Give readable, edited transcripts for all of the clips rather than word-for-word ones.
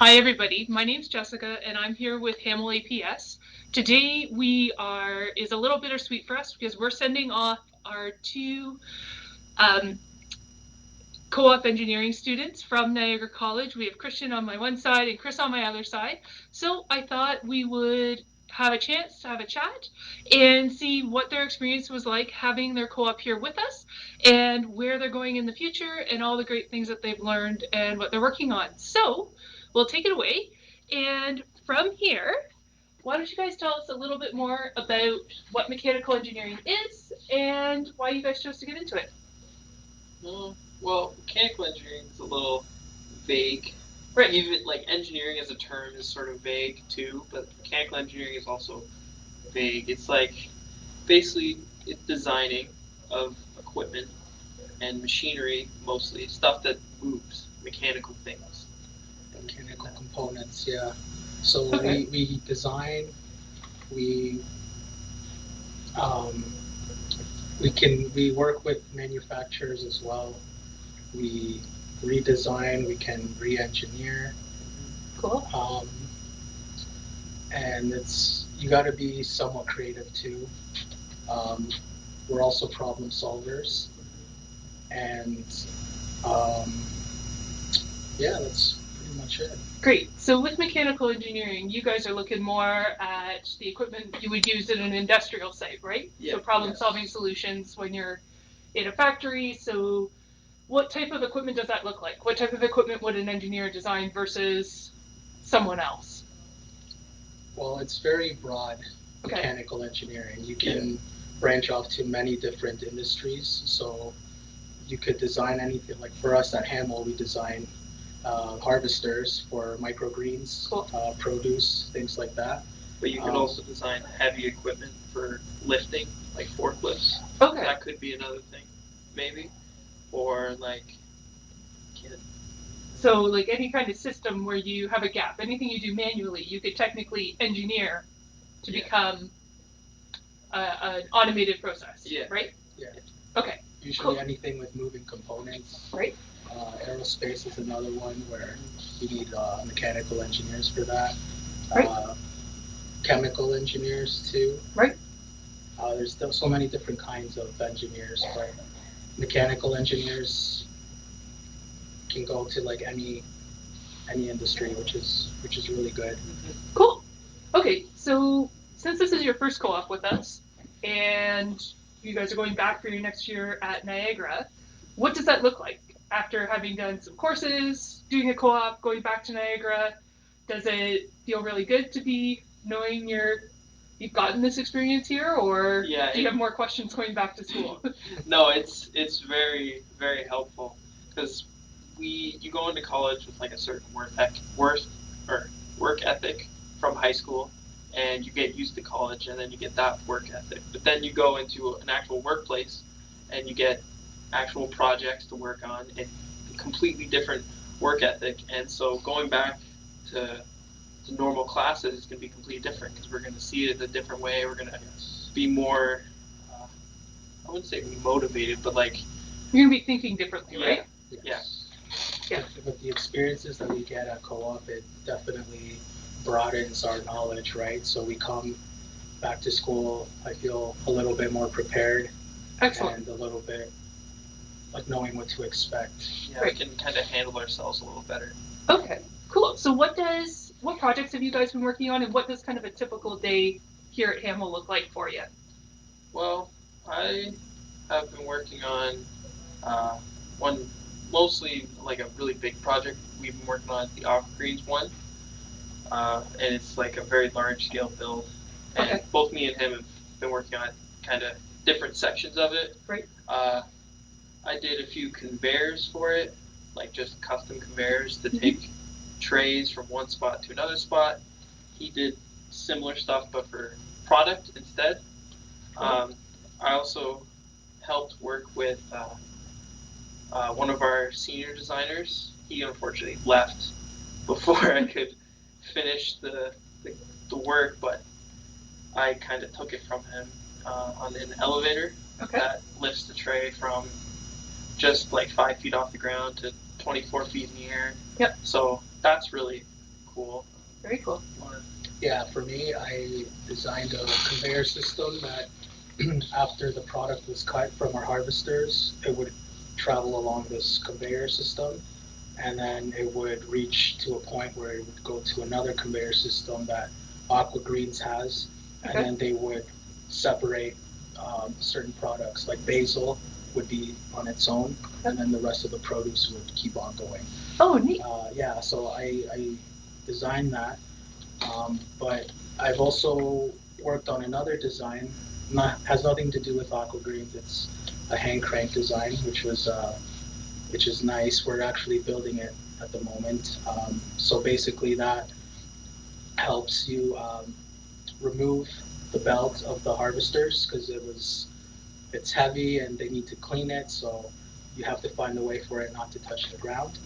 Hi everybody, my name's Jessica and I'm here with Hamill APS. Today is a little bittersweet for us because we're sending off our two um, co-op engineering students from Niagara College. We have Christian on my one side and Chris on my other side. So I thought we would have a chance to have a chat and see what their experience was like having their co-op here with us and where they're going in the future and all the great things that they've learned and what they're working on. So we'll take it away. And from here, why don't you guys tell us a little bit more about what mechanical engineering is and why you guys chose to get into it? Well, mechanical engineering is a little vague. Right. Even like engineering as a term is sort of vague too, but mechanical engineering is also vague. It's like basically it's designing of equipment and machinery, mostly stuff that moves, mechanical things. Mechanical components, yeah. So Okay. we design, we um, we work with manufacturers as well. We redesign, we can re-engineer, Cool. and you got to be somewhat creative too. Um, we're also problem solvers, and um, yeah, that's pretty much it. Great. So with mechanical engineering, you guys are looking more at the equipment you would use in an industrial site, right? Yeah. So problem solving solutions when you're in a factory. So what type of equipment does that look like? What type of equipment would an engineer design versus someone else? Well, it's very broad, Okay. mechanical engineering. You can branch off to many different industries. So you could design anything. Like for us at Hamill, we design harvesters for microgreens, Cool. produce, things like that. But you can also design heavy equipment for lifting, like forklifts. Okay. That could be another thing, maybe. Or like, So like any kind of system where you have a gap, anything you do manually, you could technically engineer to become an automated process, right? Yeah. Okay. Usually Cool. anything with moving components. Right. Aerospace is another one where you need mechanical engineers for that. Right. Chemical engineers too. Right. There's still so many different kinds of engineers, but mechanical engineers can go to like any industry, which is really good. Cool. Okay, so since this is your first co-op with us, and you guys are going back for your next year at Niagara, what does that look like after having done some courses, doing a co-op, going back to Niagara? Does it feel really good to be knowing you've gotten this experience here, or do you have more questions going back to school? No, it's very very helpful because you go into college with like a certain work ethic from high school, and you get used to college, and then you get that work ethic. But then you go into an actual workplace, and you get actual projects to work on, and a completely different work ethic. And so going back to normal classes is going to be completely different because we're going to see it a different way. We're going to be more, I wouldn't say be motivated, but like you're gonna be thinking differently, right? Yes. Yeah. With the experiences that we get at co-op, it definitely broadens our knowledge, right? So we come back to school, I feel a little bit more prepared. Excellent. And a little bit like knowing what to expect. Yeah, we can kind of handle ourselves a little better. Okay, cool. So what projects have you guys been working on, and what does kind of a typical day here at Hamill look like for you? Well, I have been working on one, mostly like a really big project we've been working on, the Microgreens one, and it's like a very large scale build. And both me and him have been working on kind of different sections of it. Right. I did a few conveyors for it, like just custom conveyors to take trays from one spot to another spot. He did similar stuff, but for product instead. I also helped work with one of our senior designers. He unfortunately left before I could finish the work, but I kind of took it from him on an elevator that lifts the tray from just like 5 feet off the ground to 24 feet in the air. Yep. So that's really cool. Very cool. Yeah, for me, I designed a conveyor system that after the product was cut from our harvesters, it would travel along this conveyor system, and then it would reach to a point where it would go to another conveyor system that Microgreens has, and Okay. then they would separate certain products, like basil would be on its own, and then the rest of the produce would keep on going. Oh, neat. Yeah, so I designed that, but I've also worked on another design. Has nothing to do with aqua greens. It's a hand crank design, which is nice. We're actually building it at the moment. So basically, that helps you remove the belt of the harvesters because it's heavy and they need to clean it. So you have to find a way for it not to touch the ground.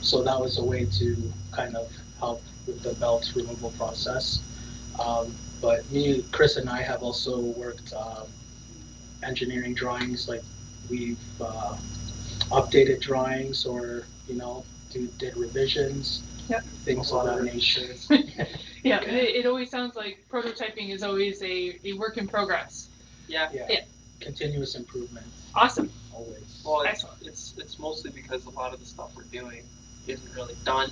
So that was a way to kind of help with the belt removal process. But Chris and I have also worked engineering drawings, like we've updated drawings or, did revisions, Yep. things of that nature. Yeah, it always sounds like prototyping is always a work in progress. Yeah. Continuous improvement. Awesome. Always. Well, Excellent. it's mostly because a lot of the stuff we're doing isn't really done.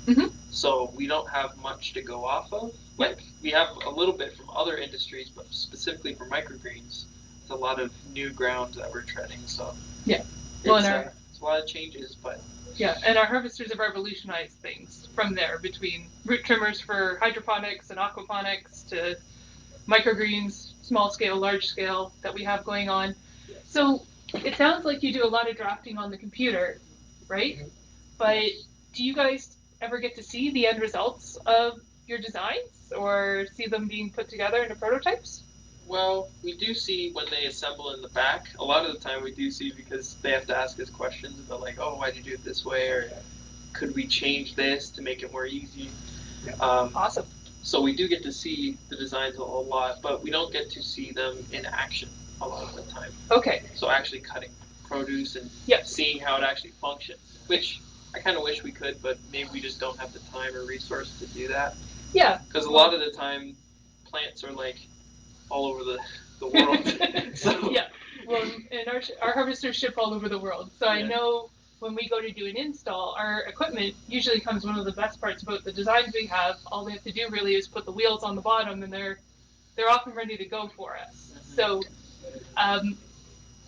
Mhm. So we don't have much to go off of. Like, we have a little bit from other industries, but specifically for microgreens, it's a lot of new ground that we're treading. So Yeah. Well, it's a lot of changes, but yeah, and our harvesters have revolutionized things from there, between root trimmers for hydroponics and aquaponics to microgreens, small scale, large scale, that we have going on. So it sounds like you do a lot of drafting on the computer, right? Mhm. But do you guys ever get to see the end results of your designs or see them being put together into prototypes? well, we do see when they assemble in the back. A lot of the time we do see because they have to ask us questions about like, oh, why'd you do it this way, or could we change this to make it more easy? Awesome. So we do get to see the designs a lot, but we don't get to see them in action a lot of the time. Okay. So actually cutting produce and Yep. seeing how it actually functions, which I kind of wish we could, but maybe we just don't have the time or resource to do that. Yeah. Because a lot of the time, plants are like all over the world. So Yeah. Well, and our harvesters ship all over the world. So I know when we go to do an install, our equipment usually comes. One of the best parts about the designs we have, all we have to do really is put the wheels on the bottom, and they're off and ready to go for us. Mhm. So,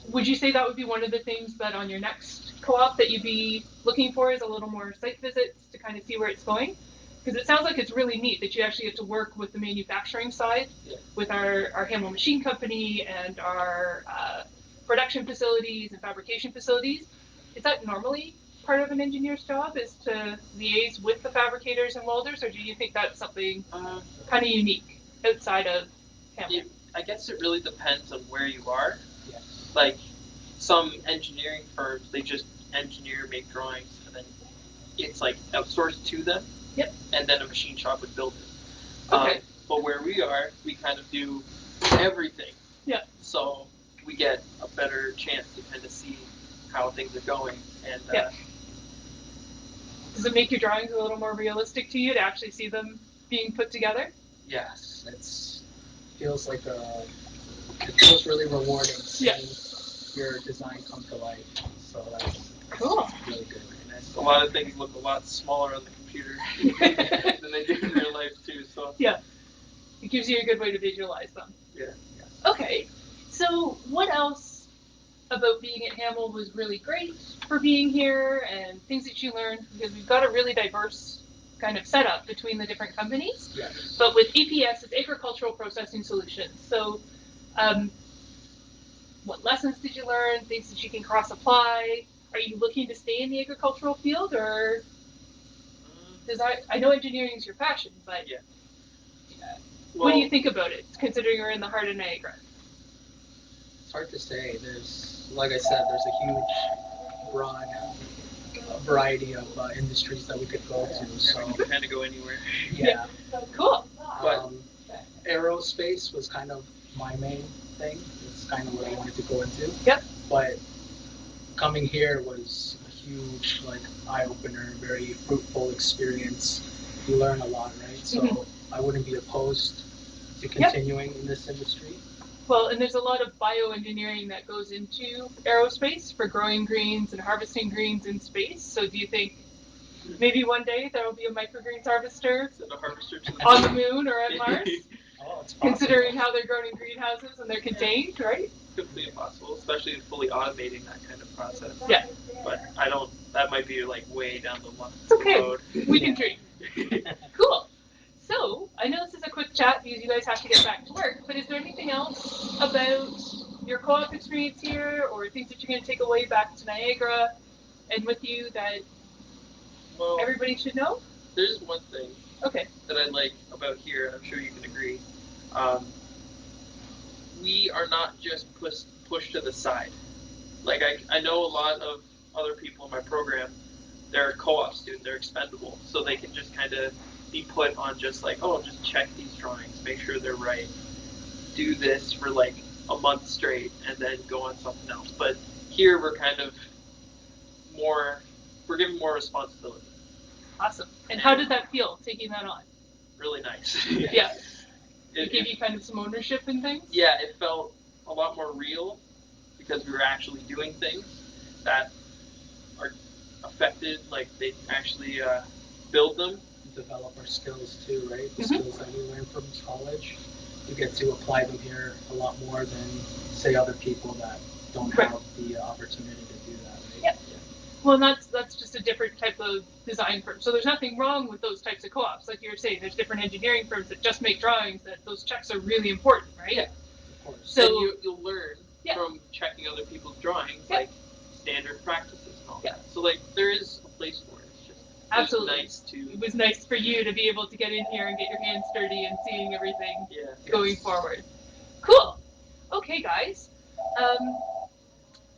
would you say that would be one of the things that on your next co-op that you'd be looking for, is a little more site visits to kind of see where it's going? Because it sounds like it's really neat that you actually get to work with the manufacturing side, with our Hamill Machine Company and our production facilities and fabrication facilities. Is that normally part of an engineer's job, is to liaise with the fabricators and welders, or do you think that's something kind of unique outside of Hamill? I guess it really depends on where you are. Yeah. Like some engineering firms, they just engineer, make drawings, and then it's like outsourced to them. Yep. And then a machine shop would build it. Okay. But where we are, we kind of do everything. Yeah. So we get a better chance to kind of see how things are going. And Yeah. Does it make your drawings a little more realistic to you to actually see them being put together? yes, It feels really rewarding seeing your design come to life. So that's Cool. really good. a lot of things look a lot smaller on the computer than they do in real life too. So Yeah, it gives you a good way to visualize them. yeah. Okay, so what else about being at Hamill was really great for being here, and things that you learned? Because we've got a really diverse kind of setup between the different companies. Yes. But with APS, it's Agricultural Processing Solutions. So, what lessons did you learn? Things that you can cross apply? Are you looking to stay in the agricultural field, or design? I know engineering is your passion, but Well, what do you think about it, considering you're in the heart of Niagara? It's hard to say. Like I said, there's a huge, broad variety of industries that we could go to. So we can kind of go anywhere. yeah. Cool. But Aerospace was kind of my main thing. It's kind of what I wanted to go into. Yep. But coming here was a huge eye opener, very fruitful experience. You learn a lot, right? So I wouldn't be opposed to continuing in this industry. Well, and there's a lot of bioengineering that goes into aerospace for growing greens and harvesting greens in space. So do you think maybe one day there will be a microgreens harvester on the moon or at Mars? Oh, it's possible. Considering how they're grown in greenhouses and they're contained, right? Completely impossible, especially fully automating that kind of process. Yeah. But that might be way down the road. It's okay. We can dream. Cool. So, I know this is a quick chat because you guys have to get back to work, but is there anything else about your co-op experience here or things that you're going to take away back to Niagara and with you that everybody should know? There's one thing that I like about here, and I'm sure you can agree. We are not just pushed to the side. I know a lot of other people in my program, they're a co-op student, they're expendable, so they can just kind of be put on just just check these drawings, make sure they're right, do this for a month straight, and then go on something else. But here we're kind of we're given more responsibility. Awesome. And how did that feel, taking that on? Really nice. Yeah. It gave you kind of some ownership in things? Yeah, it felt a lot more real because we were actually doing things that are affected, they actually build them. Develop our skills too, right? The skills that we learn from college, we get to apply them here a lot more than, say, other people that don't have the opportunity to do that, right? Yeah. Well, that's just a different type of design firm. So there's nothing wrong with those types of co-ops. Like you were saying, there's different engineering firms that just make drawings, that those checks are really important, right? Yeah, of course. So you'll learn from checking other people's drawings, standard practices and all that. So there is a place for it. It's just absolutely nice it was nice for you to be able to get in here and get your hands dirty and seeing everything going forward. Cool. Okay, guys.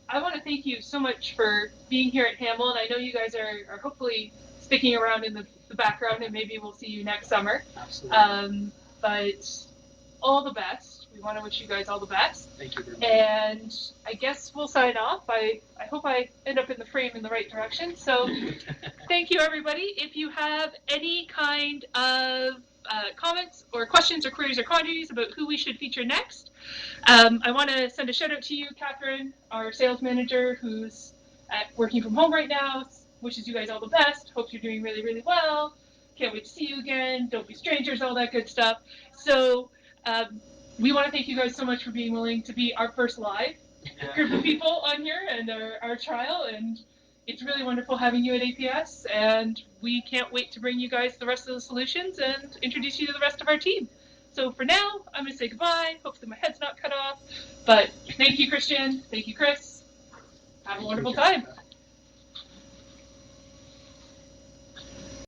I want to thank you so much for being here at Hamill, and I know you guys are hopefully sticking around in the background, and maybe we'll see you next summer. Absolutely. But all the best. We want to wish you guys all the best. Thank you very much. And I guess we'll sign off. I hope I end up in the frame in the right direction. So thank you, everybody. If you have any kind of comments or questions or queries or quandaries about who we should feature next, I want to send a shout out to you, Catherine, our sales manager, who's working from home right now. Wishes you guys all the best. Hope you're doing really, really well. Can't wait to see you again. Don't be strangers, all that good stuff. So we want to thank you guys so much for being willing to be our first live group of people on here and our trial. And it's really wonderful having you at APS. And we can't wait to bring you guys the rest of the solutions and introduce you to the rest of our team. So for now, I'm going to say goodbye. Hopefully my head's not cut off. But thank you, Christian. Thank you, Chris. Have a wonderful time.